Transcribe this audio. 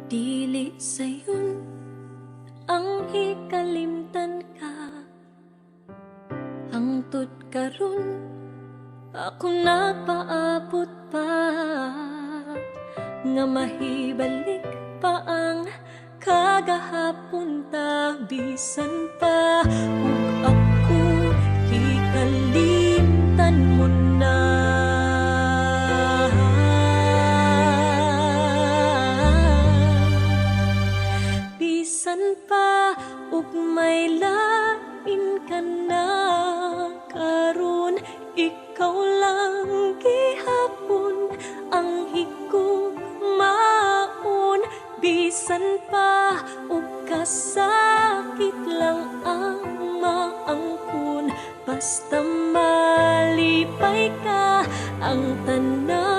Dili sayon ang hikalimtan ka, hangtod karon ako nagpaabot pa, nga mahibalik pa ang kagahapon ta. Bisan pa ug ako hikalimtan mo na. Bisan pa ug may lain ka na karon, ikaw lang gihapon ang higugmaon. Bisan pa ug kasakit lang ang maangkon, basta malipay ka ang tanan